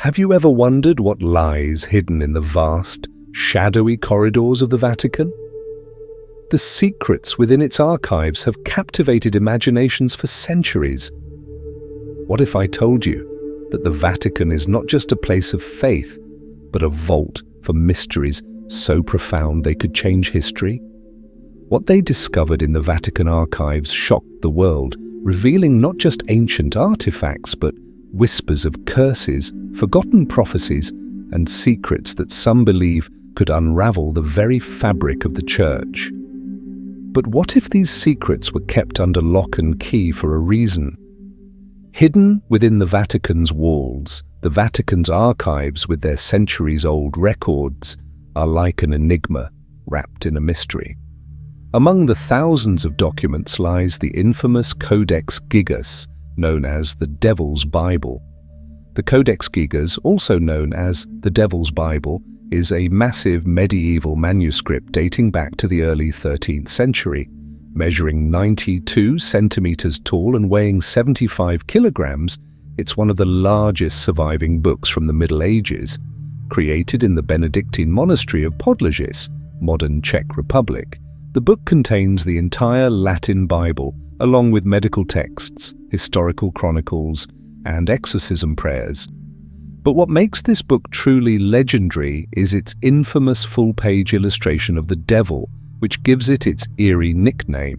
Have you ever wondered what lies hidden in the vast, shadowy corridors of the Vatican? The secrets within its archives have captivated imaginations for centuries. What if I told you that the Vatican is not just a place of faith, but a vault for mysteries so profound they could change history? What they discovered in the Vatican archives shocked the world, revealing not just ancient artifacts, but whispers of curses, forgotten prophecies, and secrets that some believe could unravel the very fabric of the Church. But what if these secrets were kept under lock and key for a reason? Hidden within the Vatican's walls, the Vatican's archives with their centuries-old records are like an enigma wrapped in a mystery. Among the thousands of documents lies the infamous Codex Gigas, known as the Devil's Bible. The Codex Gigas, also known as the Devil's Bible, is a massive medieval manuscript dating back to the early 13th century. Measuring 92 centimeters tall and weighing 75 kilograms, it's one of the largest surviving books from the Middle Ages. Created in the Benedictine monastery of Podlažis, modern Czech Republic, the book contains the entire Latin Bible, along with medical texts, historical chronicles, and exorcism prayers. But what makes this book truly legendary is its infamous full-page illustration of the devil, which gives it its eerie nickname.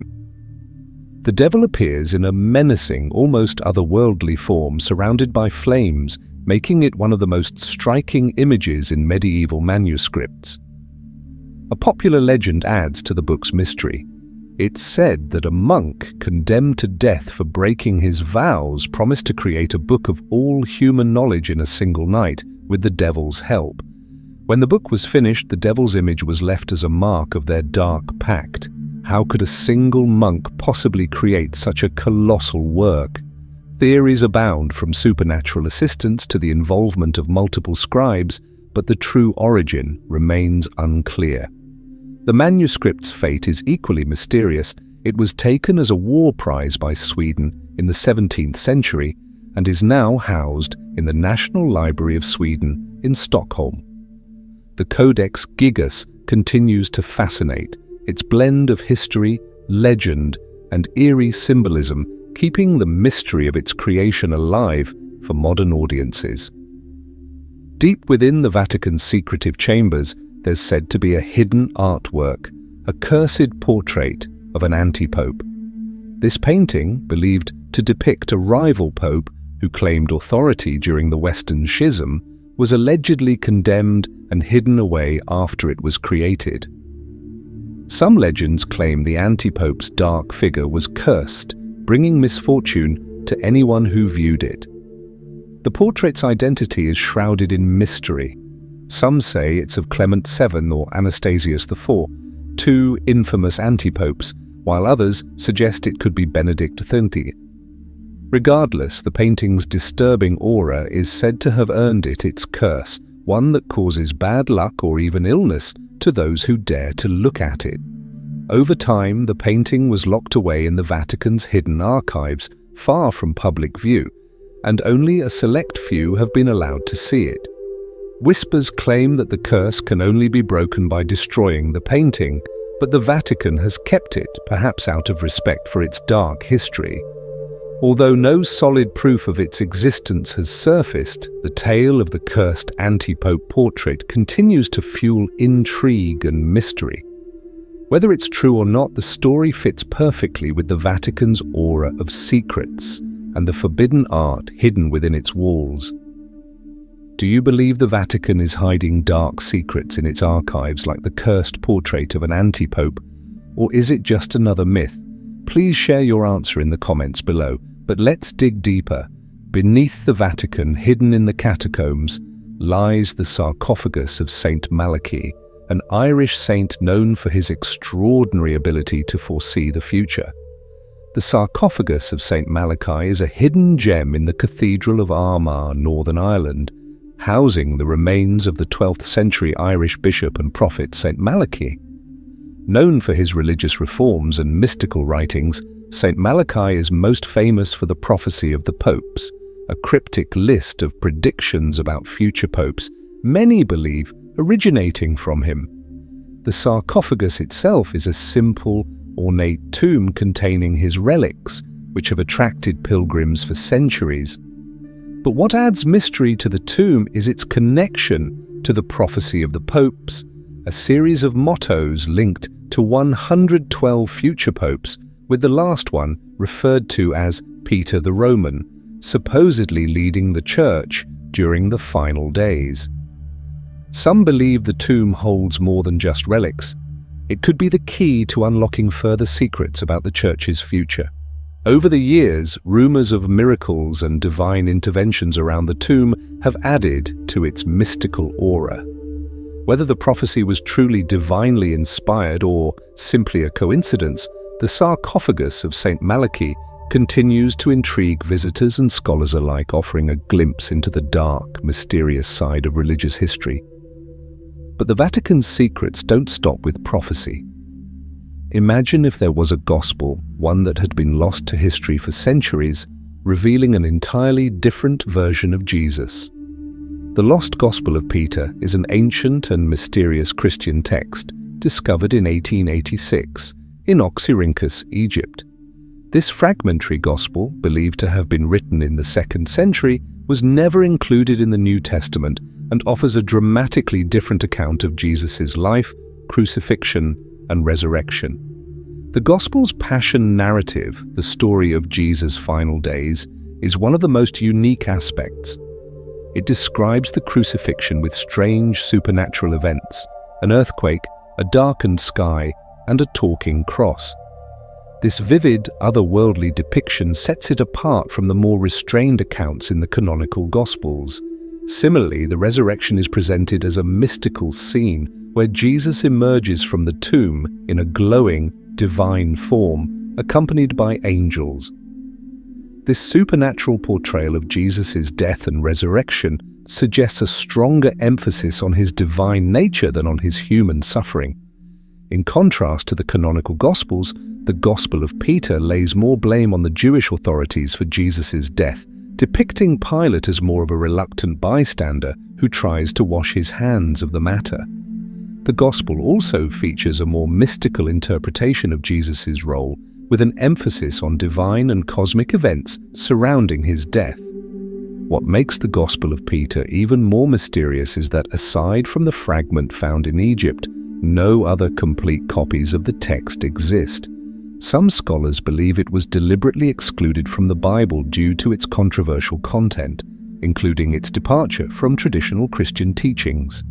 The devil appears in a menacing, almost otherworldly form surrounded by flames, making it one of the most striking images in medieval manuscripts. A popular legend adds to the book's mystery. It's said that a monk condemned to death for breaking his vows promised to create a book of all human knowledge in a single night, with the devil's help. When the book was finished, the devil's image was left as a mark of their dark pact. How could a single monk possibly create such a colossal work? Theories abound, from supernatural assistance to the involvement of multiple scribes, but the true origin remains unclear. The manuscript's fate is equally mysterious. It was taken as a war prize by Sweden in the 17th century and is now housed in the National Library of Sweden in Stockholm. The Codex Gigas continues to fascinate, its blend of history, legend, and eerie symbolism keeping the mystery of its creation alive for modern audiences. Deep within the Vatican's secretive chambers, there's said to be a hidden artwork, a cursed portrait of an anti-pope. This painting, believed to depict a rival pope who claimed authority during the Western Schism, was allegedly condemned and hidden away after it was created. Some legends claim the anti-pope's dark figure was cursed, bringing misfortune to anyone who viewed it. The portrait's identity is shrouded in mystery. Some say it's of Clement VII or Anastasius IV, two infamous anti-popes, while others suggest it could be Benedict XIII. Regardless, the painting's disturbing aura is said to have earned it its curse, one that causes bad luck or even illness to those who dare to look at it. Over time, the painting was locked away in the Vatican's hidden archives, far from public view, and only a select few have been allowed to see it. Whispers claim that the curse can only be broken by destroying the painting, but the Vatican has kept it, perhaps out of respect for its dark history. Although no solid proof of its existence has surfaced, the tale of the cursed anti-pope portrait continues to fuel intrigue and mystery. Whether it's true or not, the story fits perfectly with the Vatican's aura of secrets and the forbidden art hidden within its walls. Do you believe the Vatican is hiding dark secrets in its archives like the cursed portrait of an anti-pope, or is it just another myth? Please share your answer in the comments below, but let's dig deeper. Beneath the Vatican, hidden in the catacombs, lies the sarcophagus of Saint Malachy, an Irish saint known for his extraordinary ability to foresee the future. The sarcophagus of Saint Malachy is a hidden gem in the Cathedral of Armagh, Northern Ireland, housing the remains of the 12th century Irish bishop and prophet Saint Malachy. Known for his religious reforms and mystical writings, Saint Malachy is most famous for the prophecy of the popes, a cryptic list of predictions about future popes, many believe originating from him. The sarcophagus itself is a simple, ornate tomb containing his relics, which have attracted pilgrims for centuries. But what adds mystery to the tomb is its connection to the prophecy of the popes, a series of mottos linked to 112 future popes, with the last one referred to as Peter the Roman, supposedly leading the church during the final days. Some believe the tomb holds more than just relics. It could be the key to unlocking further secrets about the church's future. Over the years, rumors of miracles and divine interventions around the tomb have added to its mystical aura. Whether the prophecy was truly divinely inspired or simply a coincidence, the sarcophagus of St. Malachy continues to intrigue visitors and scholars alike, offering a glimpse into the dark, mysterious side of religious history. But the Vatican's secrets don't stop with prophecy. Imagine if there was a gospel, one that had been lost to history for centuries, revealing an entirely different version of Jesus. The Lost Gospel of Peter is an ancient and mysterious Christian text discovered in 1886 in Oxyrhynchus, Egypt. This fragmentary gospel, believed to have been written in the 2nd century, was never included in the New Testament and offers a dramatically different account of Jesus' life, crucifixion, and resurrection. The Gospel's passion narrative, the story of Jesus' final days, is one of the most unique aspects. It describes the crucifixion with strange supernatural events, an earthquake, a darkened sky, and a talking cross. This vivid, otherworldly depiction sets it apart from the more restrained accounts in the canonical Gospels. Similarly, the resurrection is presented as a mystical scene where Jesus emerges from the tomb in a glowing, divine form, accompanied by angels. This supernatural portrayal of Jesus' death and resurrection suggests a stronger emphasis on his divine nature than on his human suffering. In contrast to the canonical Gospels, the Gospel of Peter lays more blame on the Jewish authorities for Jesus' death, depicting Pilate as more of a reluctant bystander who tries to wash his hands of the matter. The Gospel also features a more mystical interpretation of Jesus' role, with an emphasis on divine and cosmic events surrounding his death. What makes the Gospel of Peter even more mysterious is that, aside from the fragment found in Egypt, no other complete copies of the text exist. Some scholars believe it was deliberately excluded from the Bible due to its controversial content, including its departure from traditional Christian teachings.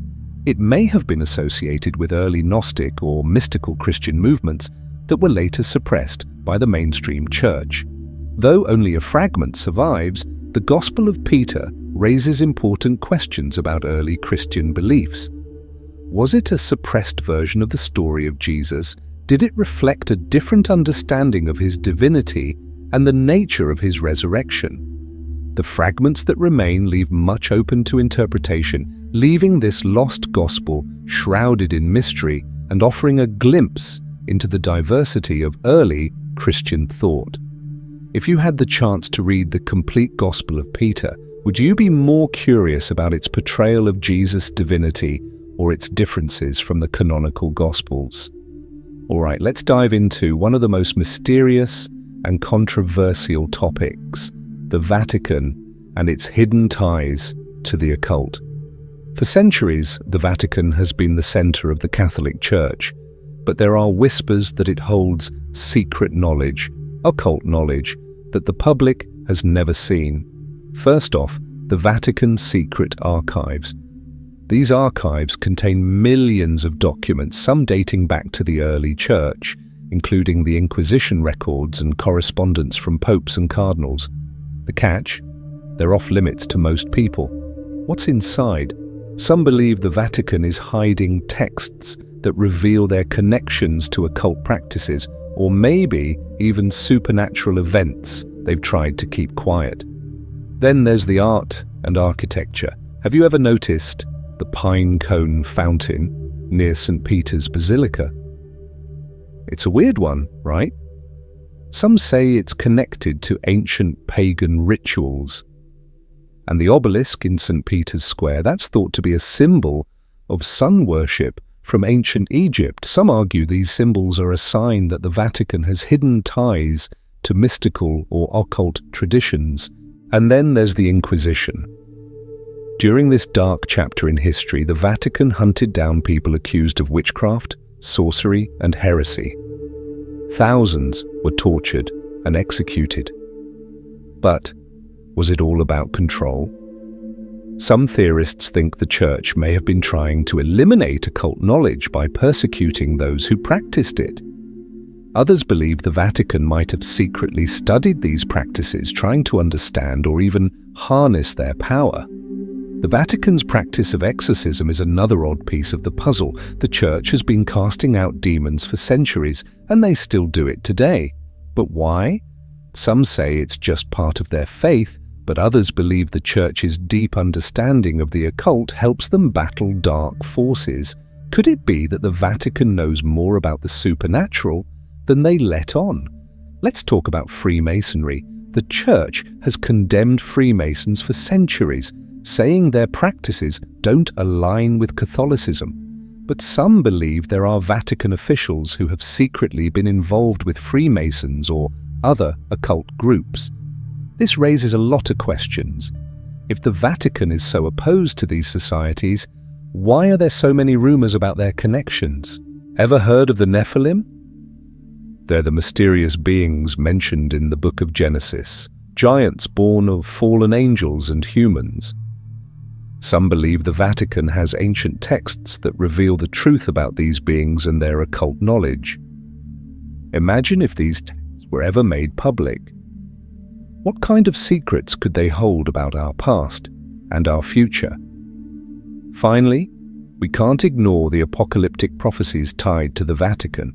It may have been associated with early Gnostic or mystical Christian movements that were later suppressed by the mainstream church. Though only a fragment survives, the Gospel of Peter raises important questions about early Christian beliefs. Was it a suppressed version of the story of Jesus? Did it reflect a different understanding of his divinity and the nature of his resurrection? The fragments that remain leave much open to interpretation, leaving this lost gospel shrouded in mystery and offering a glimpse into the diversity of early Christian thought. If you had the chance to read the complete Gospel of Peter, would you be more curious about its portrayal of Jesus' divinity or its differences from the canonical Gospels? All right, let's dive into one of the most mysterious and controversial topics, the Vatican and its hidden ties to the occult. For centuries, the Vatican has been the center of the Catholic Church, but there are whispers that it holds secret knowledge, occult knowledge, that the public has never seen. First off, the Vatican Secret Archives. These archives contain millions of documents, some dating back to the early Church, including the Inquisition records and correspondence from popes and cardinals. The catch? They're off limits to most people. What's inside? Some believe the Vatican is hiding texts that reveal their connections to occult practices, or maybe even supernatural events they've tried to keep quiet. Then there's the art and architecture. Have you ever noticed the pine cone fountain near St. Peter's Basilica? It's a weird one, right? Some say it's connected to ancient pagan rituals. And the obelisk in St. Peter's Square, that's thought to be a symbol of sun worship from ancient Egypt. Some argue these symbols are a sign that the Vatican has hidden ties to mystical or occult traditions. And then there's the Inquisition. During this dark chapter in history, the Vatican hunted down people accused of witchcraft, sorcery, and heresy. Thousands were tortured and executed. But was it all about control? Some theorists think the Church may have been trying to eliminate occult knowledge by persecuting those who practiced it. Others believe the Vatican might have secretly studied these practices, trying to understand or even harness their power. The Vatican's practice of exorcism is another odd piece of the puzzle. The Church has been casting out demons for centuries, and they still do it today. But why? Some say it's just part of their faith, but others believe the Church's deep understanding of the occult helps them battle dark forces. Could it be that the Vatican knows more about the supernatural than they let on? Let's talk about Freemasonry. The Church has condemned Freemasons for centuries, saying their practices don't align with Catholicism. But some believe there are Vatican officials who have secretly been involved with Freemasons or other occult groups. This raises a lot of questions. If the Vatican is so opposed to these societies, why are there so many rumors about their connections? Ever heard of the Nephilim? They're the mysterious beings mentioned in the book of Genesis, giants born of fallen angels and humans. Some believe the Vatican has ancient texts that reveal the truth about these beings and their occult knowledge. Imagine if these texts were ever made public. What kind of secrets could they hold about our past and our future? Finally, we can't ignore the apocalyptic prophecies tied to the Vatican.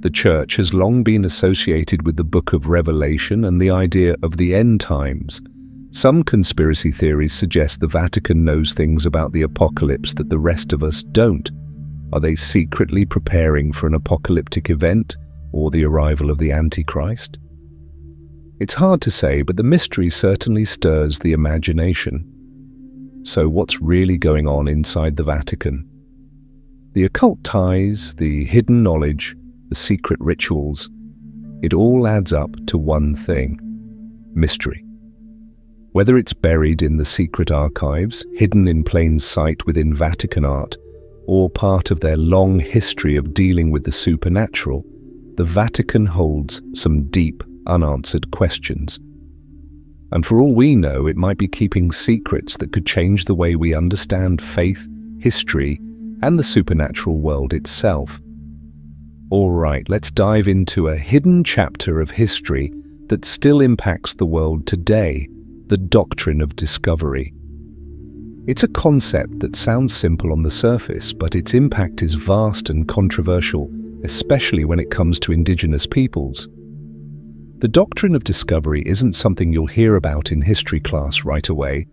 The Church has long been associated with the Book of Revelation and the idea of the end times. Some conspiracy theories suggest the Vatican knows things about the apocalypse that the rest of us don't. Are they secretly preparing for an apocalyptic event or the arrival of the Antichrist? It's hard to say, but the mystery certainly stirs the imagination. So what's really going on inside the Vatican? The occult ties, the hidden knowledge, the secret rituals, it all adds up to one thing: mystery. Whether it's buried in the secret archives, hidden in plain sight within Vatican art, or part of their long history of dealing with the supernatural, the Vatican holds some deep, unanswered questions. And for all we know, it might be keeping secrets that could change the way we understand faith, history, and the supernatural world itself. All right, let's dive into a hidden chapter of history that still impacts the world today: the doctrine of discovery. It's a concept that sounds simple on the surface, but its impact is vast and controversial, especially when it comes to indigenous peoples. The doctrine of discovery isn't something you'll hear about in history class right away,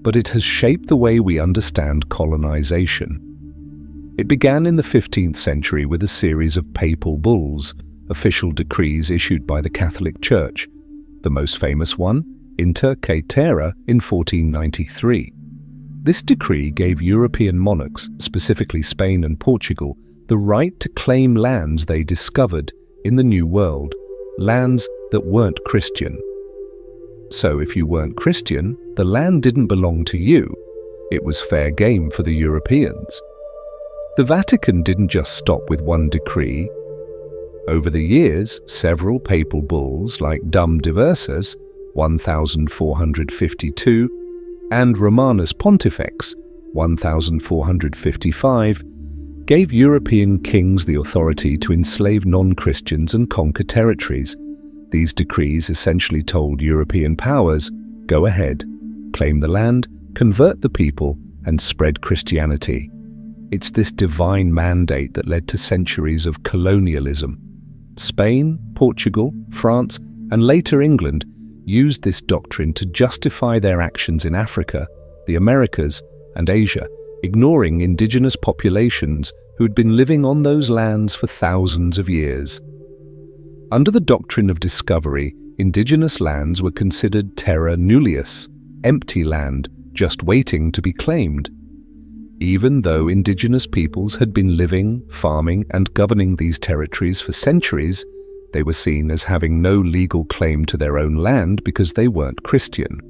but it has shaped the way we understand colonization. It began in the 15th century with a series of papal bulls, official decrees issued by the Catholic Church. The most famous one, Inter Caetera, in 1493. This decree gave European monarchs, specifically Spain and Portugal, the right to claim lands they discovered in the New World, lands that weren't Christian. So if you weren't Christian, the land didn't belong to you. It was fair game for the Europeans. The Vatican didn't just stop with one decree. Over the years, several papal bulls like Dum Diversas, 1452, and Romanus Pontifex, 1455, gave European kings the authority to enslave non-Christians and conquer territories. These decrees essentially told European powers, go ahead, claim the land, convert the people, and spread Christianity. It's this divine mandate that led to centuries of colonialism. Spain, Portugal, France, and later England used this doctrine to justify their actions in Africa, the Americas, and Asia, ignoring indigenous populations who had been living on those lands for thousands of years. Under the doctrine of discovery, indigenous lands were considered terra nullius, empty land, just waiting to be claimed. Even though indigenous peoples had been living, farming, and governing these territories for centuries, they were seen as having no legal claim to their own land because they weren't Christian.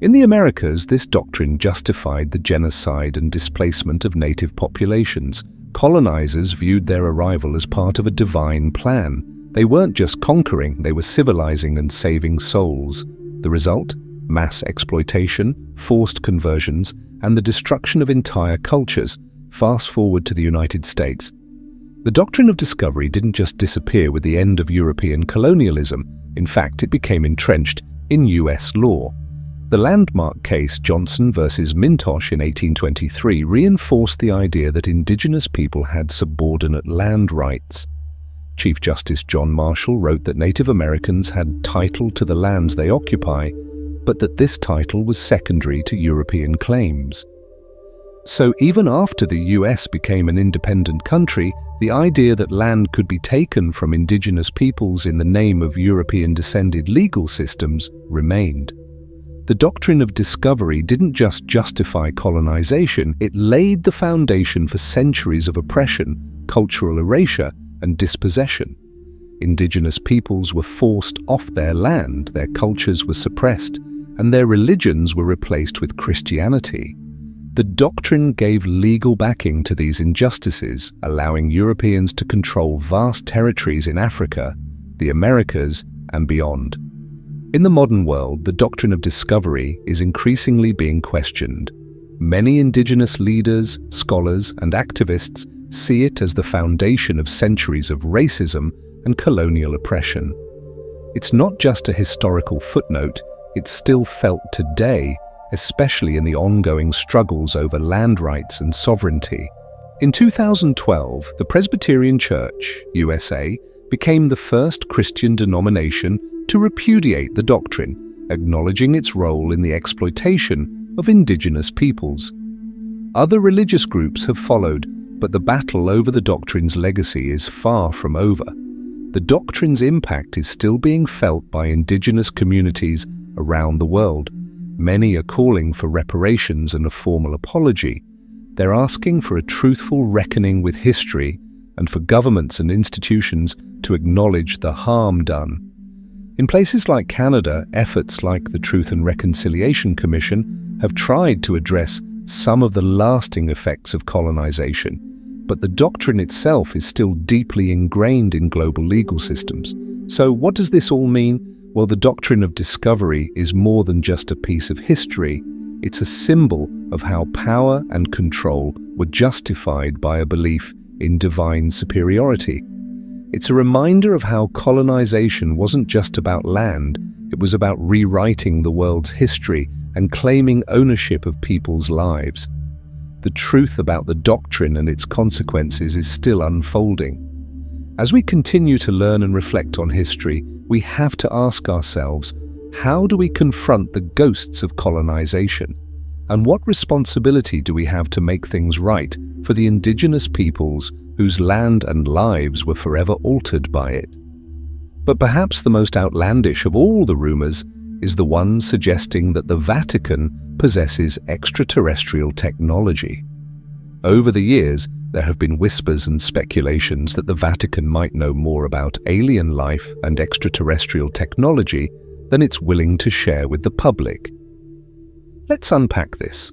In the Americas, this doctrine justified the genocide and displacement of native populations. Colonizers viewed their arrival as part of a divine plan. They weren't just conquering, they were civilizing and saving souls. The result? Mass exploitation, forced conversions, and the destruction of entire cultures. Fast forward to the United States. The doctrine of discovery didn't just disappear with the end of European colonialism. In fact, it became entrenched in US law. The landmark case Johnson versus Mintosh in 1823 reinforced the idea that indigenous people had subordinate land rights. Chief Justice John Marshall wrote that Native Americans had title to the lands they occupy, but that this title was secondary to European claims. So even after the US became an independent country, the idea that land could be taken from indigenous peoples in the name of European-descended legal systems remained. The doctrine of discovery didn't just justify colonization, it laid the foundation for centuries of oppression, cultural erasure, and dispossession. Indigenous peoples were forced off their land, their cultures were suppressed, and their religions were replaced with Christianity. The doctrine gave legal backing to these injustices, allowing Europeans to control vast territories in Africa, the Americas, and beyond. In the modern world, the doctrine of discovery is increasingly being questioned. Many indigenous leaders, scholars, and activists see it as the foundation of centuries of racism and colonial oppression. It's not just a historical footnote, it's still felt today, especially in the ongoing struggles over land rights and sovereignty. In 2012, the Presbyterian Church, USA, became the first Christian denomination to repudiate the doctrine, acknowledging its role in the exploitation of indigenous peoples. Other religious groups have followed, but the battle over the doctrine's legacy is far from over. The doctrine's impact is still being felt by indigenous communities around the world. Many are calling for reparations and a formal apology. They're asking for a truthful reckoning with history and for governments and institutions to acknowledge the harm done. In places like Canada, efforts like the Truth and Reconciliation Commission have tried to address some of the lasting effects of colonization, but the doctrine itself is still deeply ingrained in global legal systems. So what does this all mean? Well, the doctrine of discovery is more than just a piece of history. It's a symbol of how power and control were justified by a belief in divine superiority. It's a reminder of how colonization wasn't just about land, it was about rewriting the world's history and claiming ownership of people's lives. The truth about the doctrine and its consequences is still unfolding. As we continue to learn and reflect on history, we have to ask ourselves, how do we confront the ghosts of colonization? And what responsibility do we have to make things right for the indigenous peoples whose land and lives were forever altered by it? But perhaps the most outlandish of all the rumors is the one suggesting that the Vatican possesses extraterrestrial technology. Over the years, there have been whispers and speculations that the Vatican might know more about alien life and extraterrestrial technology than it's willing to share with the public. Let's unpack this.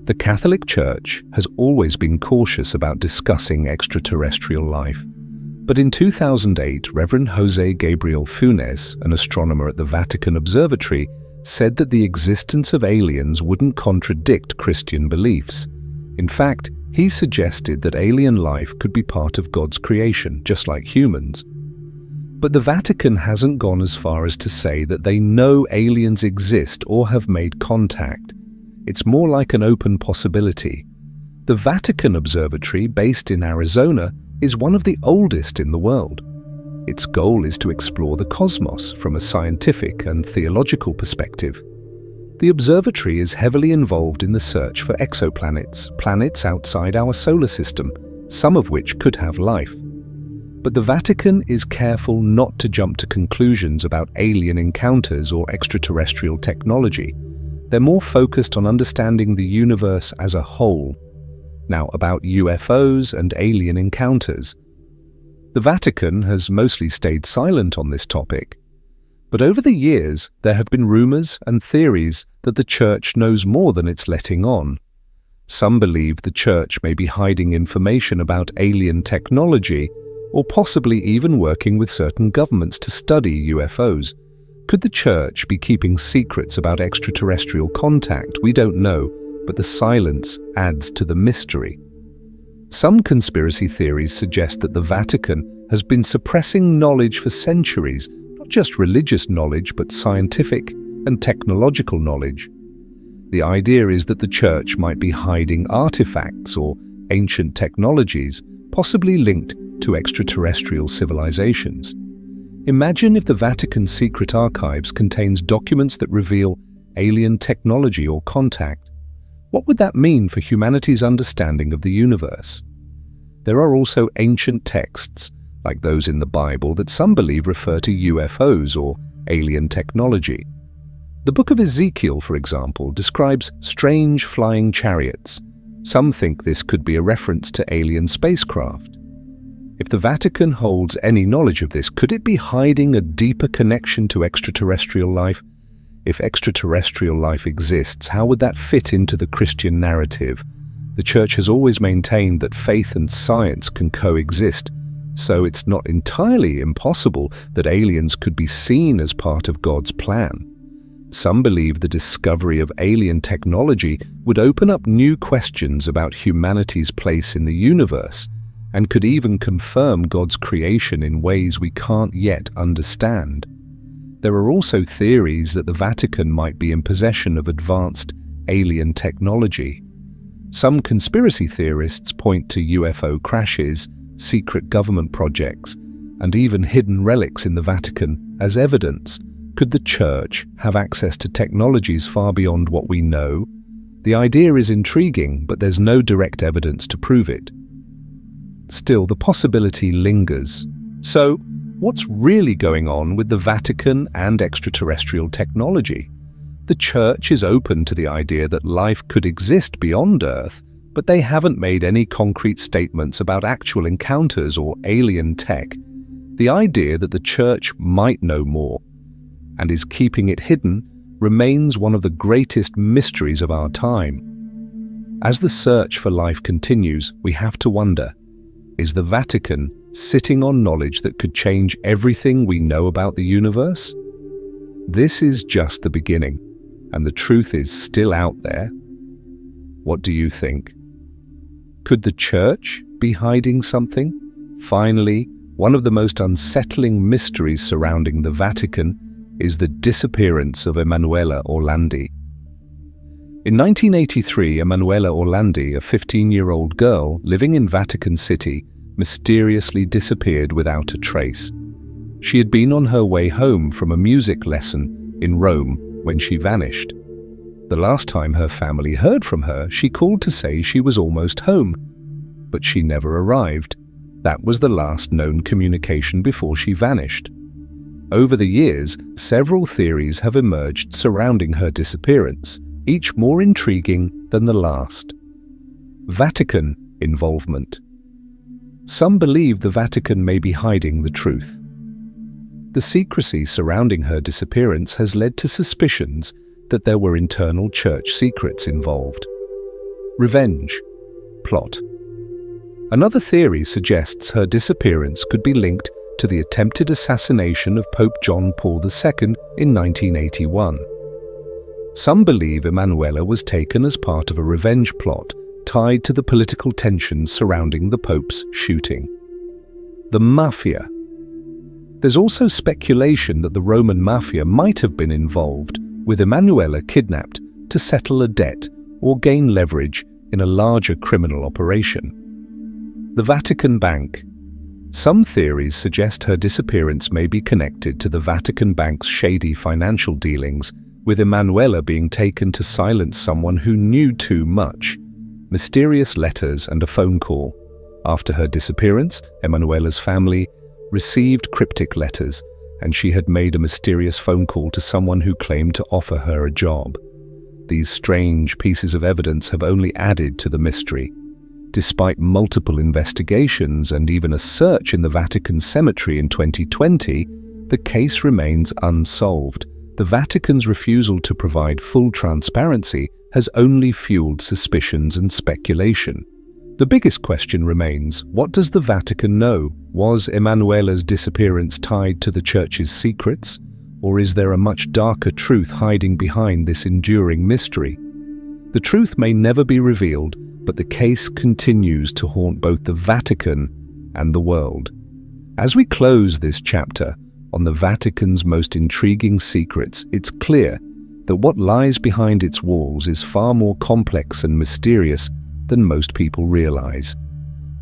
The Catholic Church has always been cautious about discussing extraterrestrial life. But in 2008, Reverend Jose Gabriel Funes, an astronomer at the Vatican Observatory, said that the existence of aliens wouldn't contradict Christian beliefs. In fact, he suggested that alien life could be part of God's creation, just like humans. But the Vatican hasn't gone as far as to say that they know aliens exist or have made contact. It's more like an open possibility. The Vatican Observatory, based in Arizona, is one of the oldest in the world. Its goal is to explore the cosmos from a scientific and theological perspective. The observatory is heavily involved in the search for exoplanets, planets outside our solar system, some of which could have life. But the Vatican is careful not to jump to conclusions about alien encounters or extraterrestrial technology. They're more focused on understanding the universe as a whole. Now, about UFOs and alien encounters. The Vatican has mostly stayed silent on this topic. But over the years, there have been rumors and theories that the Church knows more than it's letting on. Some believe the Church may be hiding information about alien technology, or possibly even working with certain governments to study UFOs. Could the Church be keeping secrets about extraterrestrial contact? We don't know, but the silence adds to the mystery. Some conspiracy theories suggest that the Vatican has been suppressing knowledge for centuries, not just religious knowledge, but scientific and technological knowledge. The idea is that the Church might be hiding artifacts or ancient technologies, possibly linked to extraterrestrial civilizations. Imagine if the Vatican's secret archives contains documents that reveal alien technology or contact. What would that mean for humanity's understanding of the universe? There are also ancient texts, like those in the Bible, that some believe refer to UFOs or alien technology. The Book of Ezekiel, for example, describes strange flying chariots. Some think this could be a reference to alien spacecraft. If the Vatican holds any knowledge of this, could it be hiding a deeper connection to extraterrestrial life? If extraterrestrial life exists, how would that fit into the Christian narrative? The Church has always maintained that faith and science can coexist, so it's not entirely impossible that aliens could be seen as part of God's plan. Some believe the discovery of alien technology would open up new questions about humanity's place in the universe, and could even confirm God's creation in ways we can't yet understand. There are also theories that the Vatican might be in possession of advanced alien technology. Some conspiracy theorists point to UFO crashes, secret government projects, and even hidden relics in the Vatican as evidence. Could the Church have access to technologies far beyond what we know? The idea is intriguing, but there's no direct evidence to prove it. Still, the possibility lingers. So, what's really going on with the Vatican and extraterrestrial technology? The Church is open to the idea that life could exist beyond Earth, but they haven't made any concrete statements about actual encounters or alien tech. The idea that the Church might know more and is keeping it hidden remains one of the greatest mysteries of our time. As the search for life continues, we have to wonder, is the Vatican sitting on knowledge that could change everything we know about the universe? This is just the beginning, and the truth is still out there. What do you think? Could the Church be hiding something? Finally, one of the most unsettling mysteries surrounding the Vatican is the disappearance of Emanuela Orlandi. In 1983, Emanuela Orlandi, a 15-year-old girl living in Vatican City, mysteriously disappeared without a trace. She had been on her way home from a music lesson in Rome when she vanished. The last time her family heard from her, she called to say she was almost home, but she never arrived. That was the last known communication before she vanished. Over the years, several theories have emerged surrounding her disappearance, each more intriguing than the last. Vatican involvement. Some believe the Vatican may be hiding the truth. The secrecy surrounding her disappearance has led to suspicions that there were internal church secrets involved. Revenge plot. Another theory suggests her disappearance could be linked to the attempted assassination of Pope John Paul II in 1981. Some believe Emanuela was taken as part of a revenge plot tied to the political tensions surrounding the Pope's shooting. The Mafia. There's also speculation that the Roman Mafia might have been involved, with Emanuela kidnapped to settle a debt or gain leverage in a larger criminal operation. The Vatican Bank. Some theories suggest her disappearance may be connected to the Vatican Bank's shady financial dealings, with Emanuela being taken to silence someone who knew too much. Mysterious letters and a phone call. After her disappearance, Emanuela's family received cryptic letters, and she had made a mysterious phone call to someone who claimed to offer her a job. these strange pieces of evidence have only added to the mystery. Despite multiple investigations and even a search in the Vatican cemetery in 2020, the case remains unsolved. The Vatican's refusal to provide full transparency has only fueled suspicions and speculation. The biggest question remains, what does the Vatican know? Was Emanuela's disappearance tied to the Church's secrets? Or is there a much darker truth hiding behind this enduring mystery? The truth may never be revealed, but the case continues to haunt both the Vatican and the world. As we close this chapter on the Vatican's most intriguing secrets, it's clear that what lies behind its walls is far more complex and mysterious than most people realize.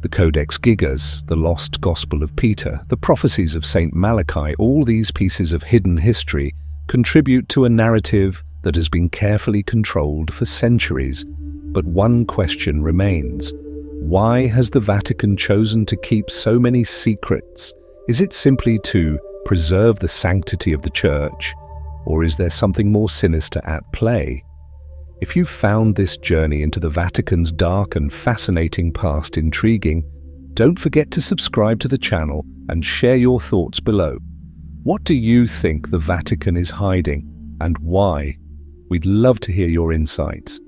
The Codex Gigas, the lost Gospel of Peter, the prophecies of Saint Malachi, all these pieces of hidden history contribute to a narrative that has been carefully controlled for centuries. But one question remains. Why has the Vatican chosen to keep so many secrets? Is it simply to preserve the sanctity of the Church, or is there something more sinister at play? If you found this journey into the Vatican's dark and fascinating past intriguing, don't forget to subscribe to the channel and share your thoughts below. What do you think the Vatican is hiding, and why? We'd love to hear your insights.